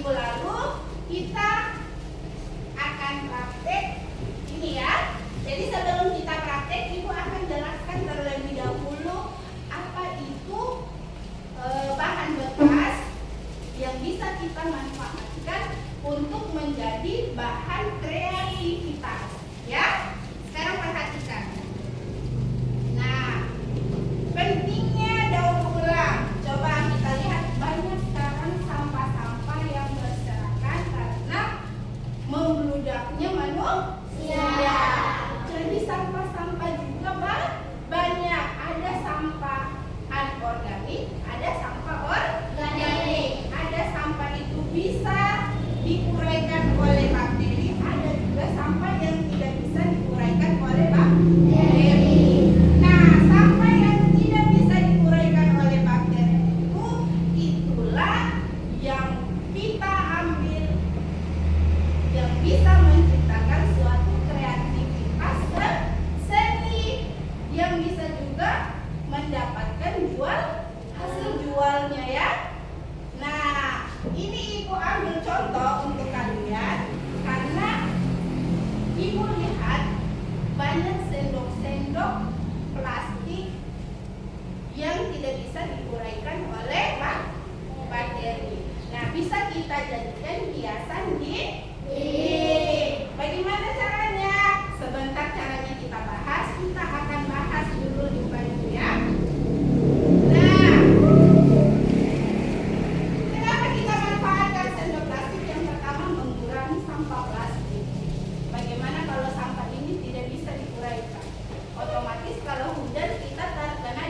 minggu lalu kita akan praktek ini ya. Jadi sebelum kita praktek, Ibu akan jelaskan terlebih dahulu apa itu bahan bekas yang bisa kita manfaatkan untuk menjadi bahan kreativitas. Ya, sekarang perhatikan. Nah, pentingnya daur ulang. Coba kita lihat, banyak sekarang sampah-sampah yang berserakan karena membludaknya manusia. Jadi sampah-sampah juga banyak. Ada sampah anorganik, ada sampah organik. Ada sampah itu bisa diuraikan oleh bakteri, ada juga sampah yang tidak bisa diuraikan oleh bakteri. Nah, sampah yang tidak bisa diuraikan oleh bakteri itulah yang kita ambil, yang bisa menciptakan suatu kreativitas seni, yang bisa juga mendapatkan hasil jualnya ya. Nah, ini Ibu ambil contoh untuk kalian karena Ibu lihat banyak sendok-sendok plastik yang tidak bisa diuraikan oleh bakteri. Nah, bisa kita jadikan hiasan dinding. Bagaimana caranya? Sebentar caranya kita bahas. Kita akan bahas dulu di baju ya. Nah, kenapa kita manfaatkan sendok plastik? Yang pertama, mengurangi sampah plastik. Bagaimana kalau sampah ini tidak bisa diuraikan? Otomatis kalau hujan kita terkena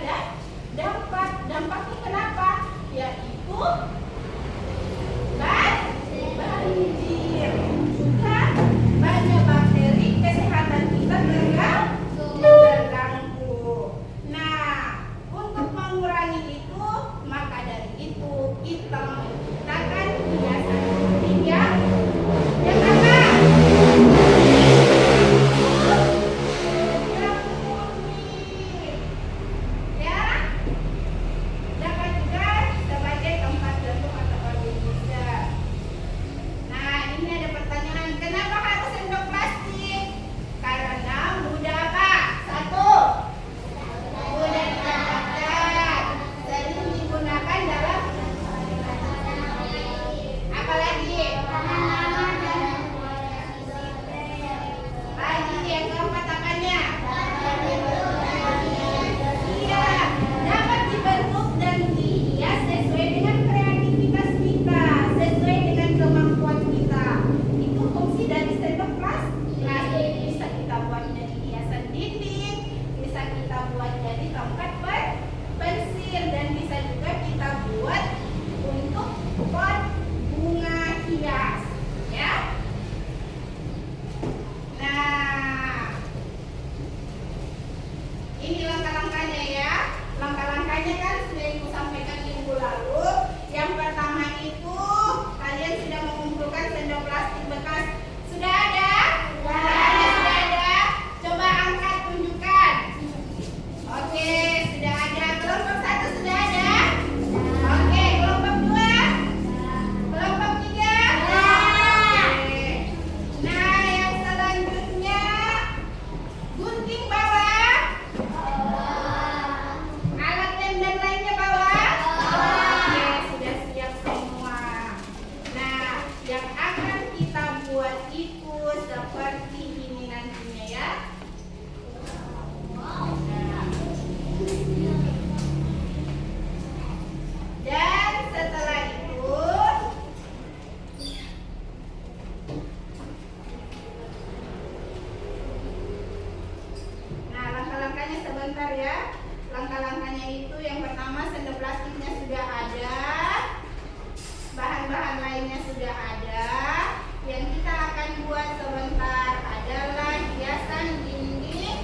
dampaknya kenapa? Yaitu banjir. Juga banyak bakteri, kesehatan kita terganggu. Nah, untuk mengurangi itu, maka dari itu kita menciptakan hiasan dinding yang apa? Yang unik. Ya, dapat juga sebagai tempat jantung atau organisasi. Nah, ini ada pertanyaan, kenapa harus sendok plastik? Karena mudah apa? Satu, mudah didapatkan, sering digunakan dalam apa lagi? Lagi yang keempat apanya? Iya, dapat dibentuk dan dihias sesuai dengan kreativitas kita, sesuai dengan kemampuan kita. Itu fungsi dari sendok plastik. Bisa kita buat jadi hiasan dinding, bisa kita buat jadi tempat berpensil, dan bisa juga kita buat untuk pot bunga hias. Ya. Nah, ini langkah-langkahnya ya. Langkah-langkahnya kan sudah Ibu sampaikan minggu lalu. Yang pertama itu kalian sudah mengumpulkan sendok plastik bekas. Sudah ada? Sudah ada. Coba angkat, tunjukkan. Oke, sudah ada. Kelompok 1 sudah ada? Oke, kelompok 2? Kelompok 3? Oke. Nah, yang selanjutnya gunting bawah. Alat lem dan lainnya bawah. Oke, sudah siap semua. Nah, yang akan kita buat itu seperti ini nantinya ya. Dan setelah itu, nah, langkah-langkahnya sebentar ya. Langkah-langkahnya itu yang pertama, sendok plastiknya sudah ada, bahan-bahan lainnya sudah ada. Yang kita akan buat sebentar adalah hiasan dinding.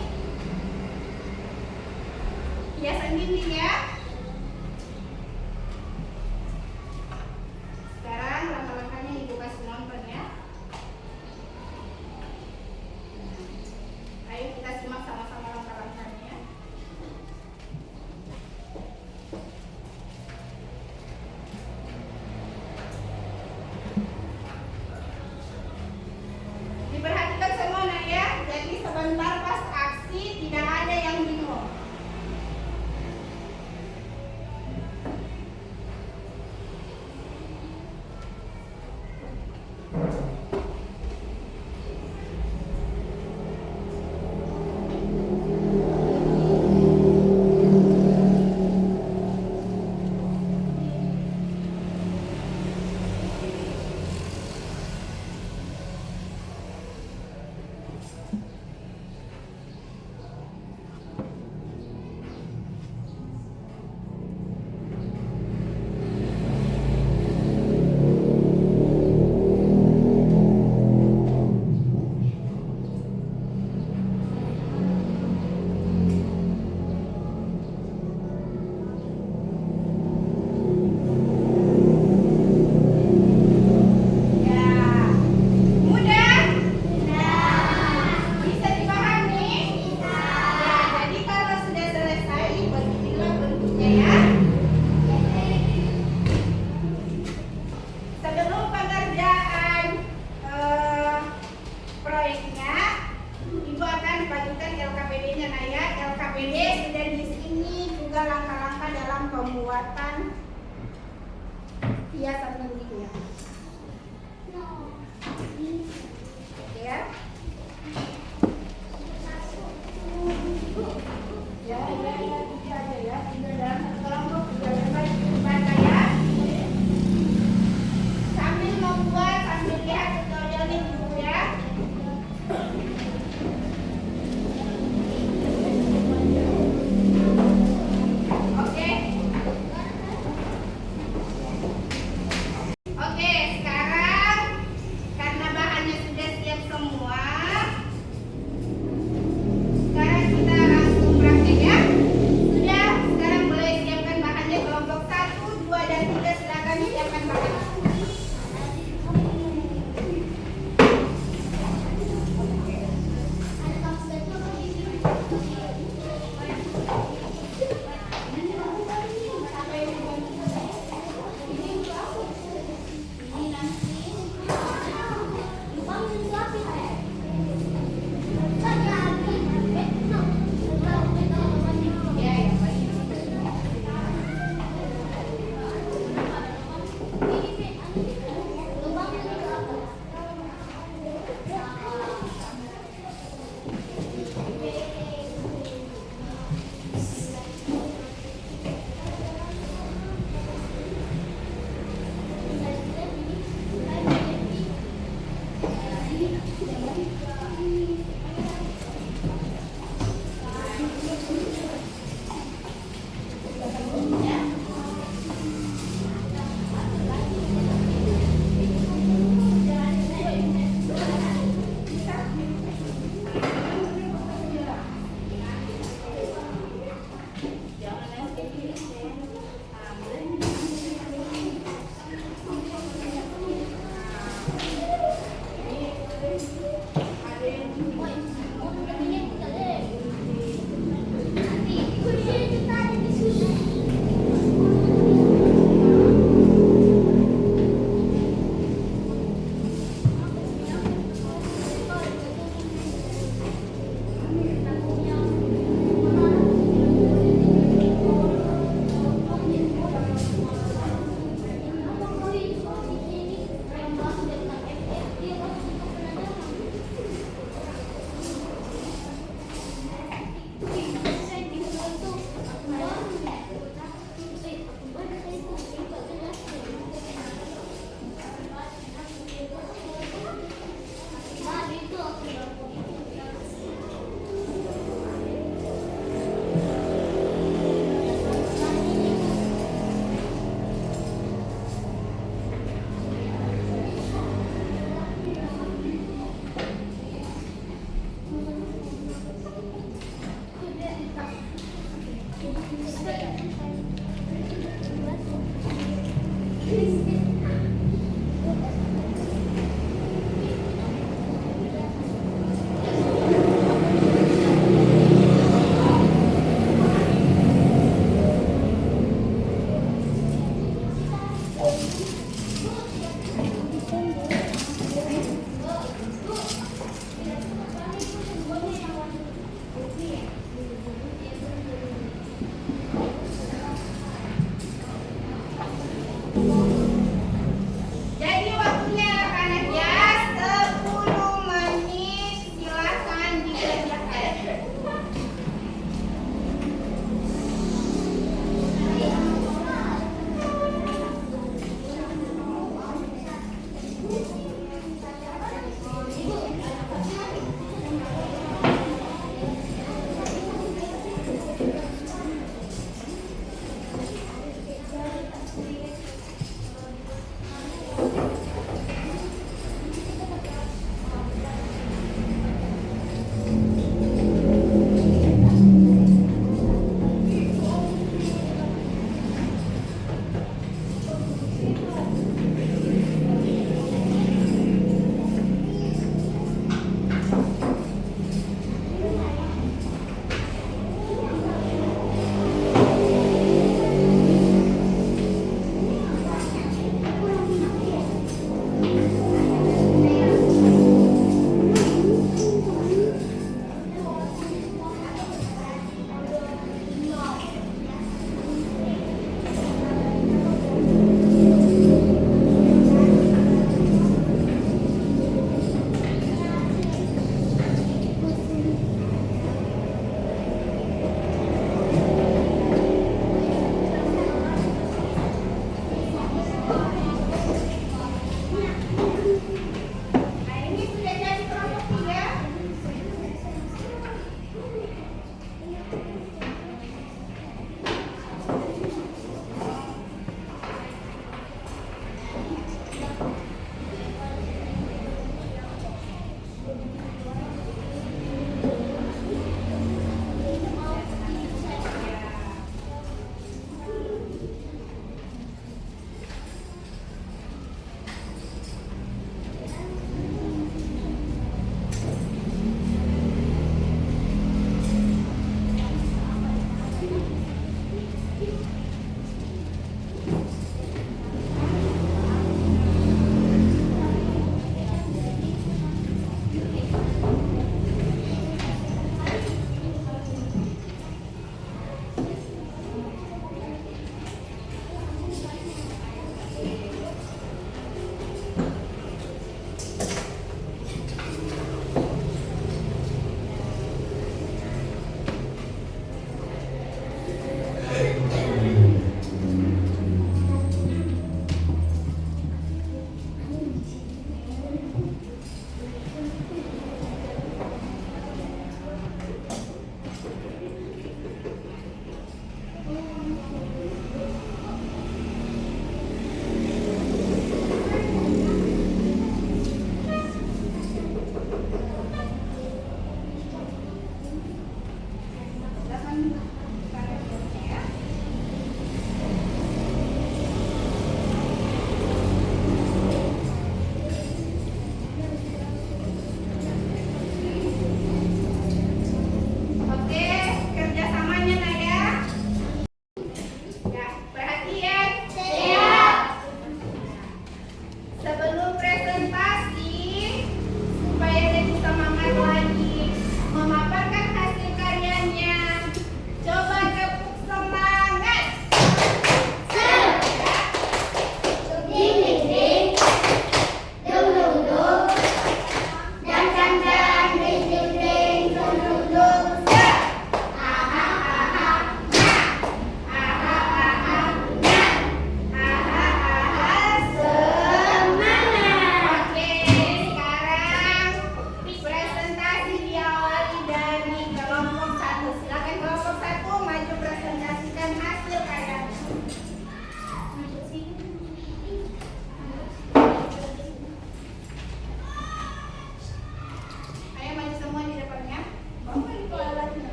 Hiasan dinding ya. Sekarang langkah-langkahnya Ibu kasih nonton ya. Ayo kita simak sama-sama langkah-langkahnya.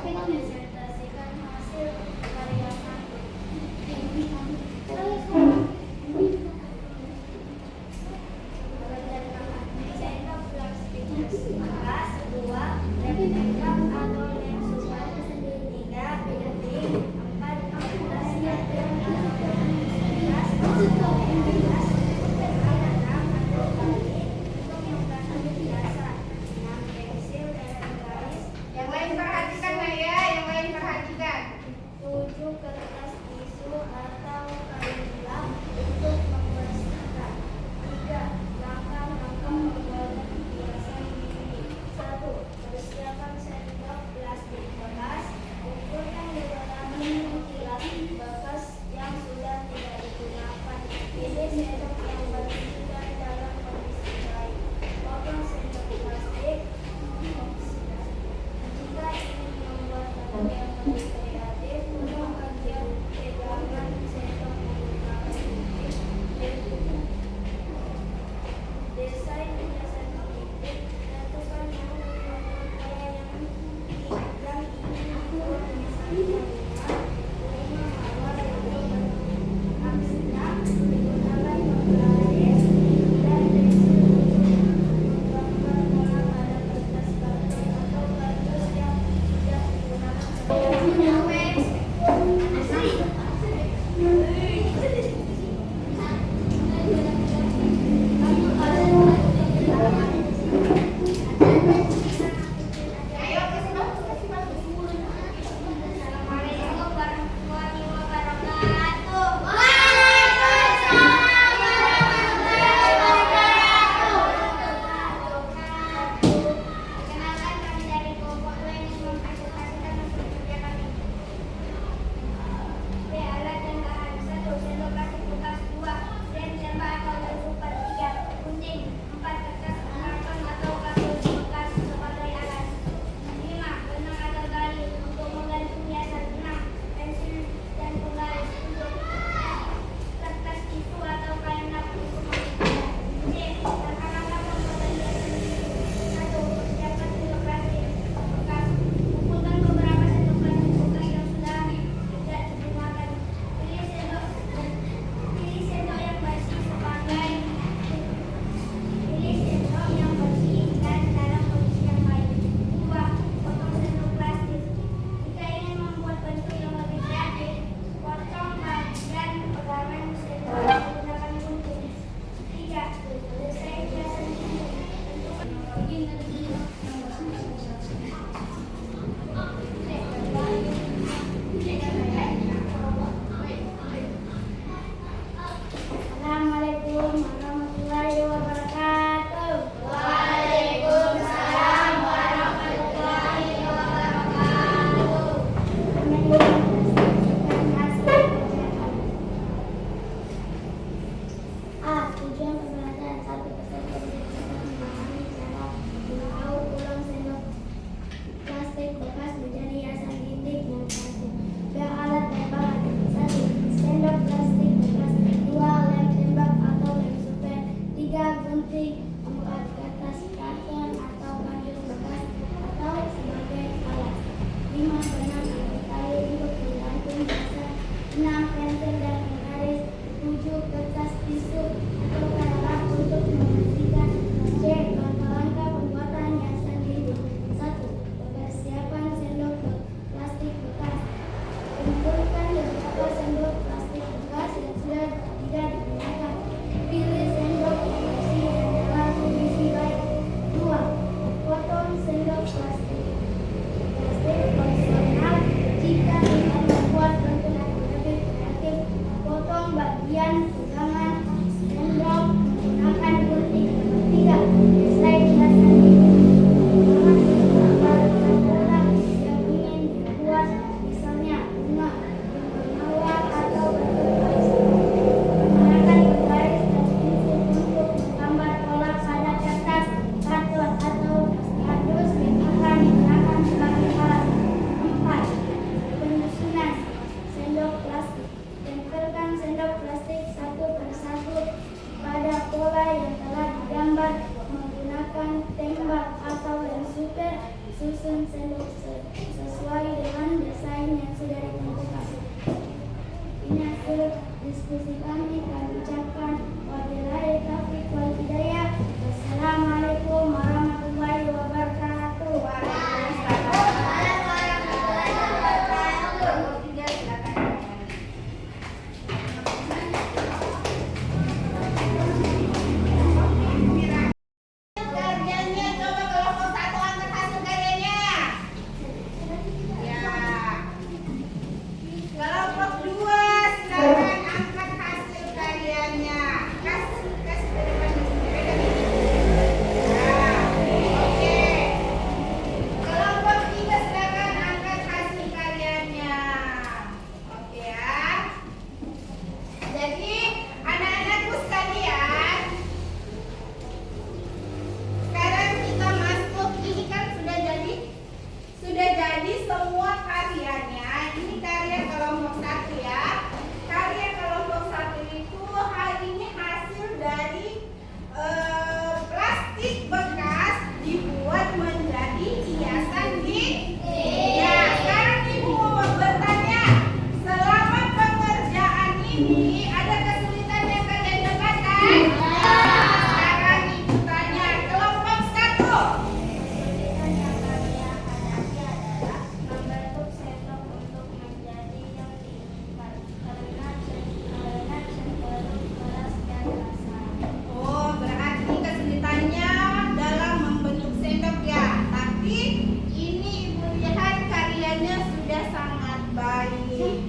presentasikan hasil karya kamu. Cetak plastik bekas 2, lem makeup atau lem super 3, printing 4, amputasi atau bekas 5, penanam atau balik untuk mengganti biasa 6, pensil dan garis. Yang lain perhatikan ya, yang lain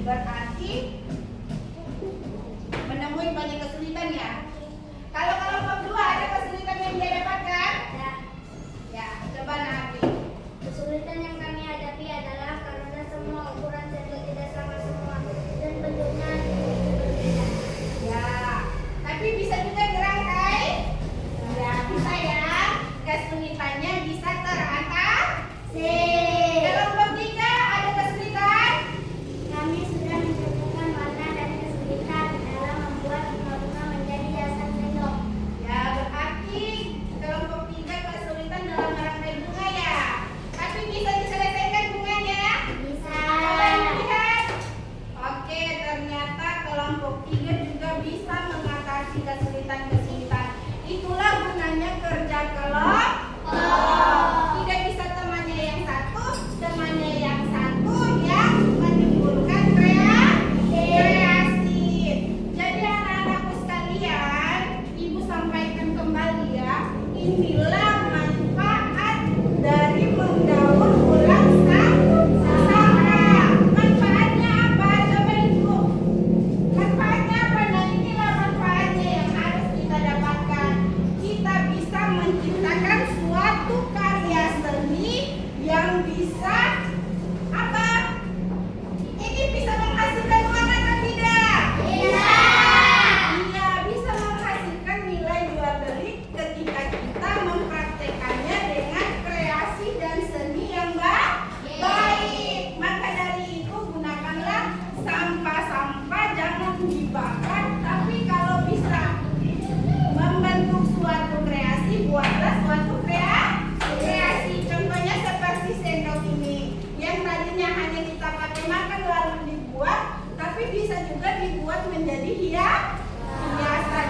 Berarti menemui banyak kesulitan ya. Kalau kelompok 2 ada kesulitan yang dia dapatkan? Ya, coba Nabi. Kesulitan yang kami hadapi adalah karena semua ukuran sendok tidak sama semua dan bentuknya berbeda. Ya, tapi bisa juga dirangkai? Ya, bisa ya. Kesulitannya bisa teratasi. Kelompok 3 ada kesulitan? Kami sudah menemukan warna dan kesulitan dalam membuat bunga-bunga menjadi hiasan sendok. Ya, berarti kelompok 3 kesulitan dalam merangkai bunga ya. Tapi bisa diselesaikan bunganya? Bisa. Coba lihat. Oke, ternyata kelompok 3 juga bisa mengatasi kesulitan-kesulitan. Itulah gunanya kerja kelompok. Tidak bisa temannya yang satu, temannya yang satu yang menimbulkan kreasi. Jadi anak-anakku sekalian, ibu sampaikan kembali ya. Inilah manfaat dari menggaul ulang sama. Manfaatnya apa? Coba ibu. Manfaatnya apa? Nah inilah manfaatnya yang harus kita dapatkan. Kita bisa menciptakan suatu karya seni yang bisa apa? Ini bisa menghasilkan uang atau tidak? Bisa. Iya, bisa menghasilkan nilai jual beli ketika kita mempraktekannya dengan kreasi dan seni yang baik. Maka dari itu gunakanlah sampah-sampah jangan dibakar, tapi kalau bisa membentuk suatu kreasi, buatlah suatu kreasi. Contohnya seperti sendok ini, yang tadinya hanya kita pakai makan lalu dibuat, tapi bisa juga dibuat menjadi hiasan.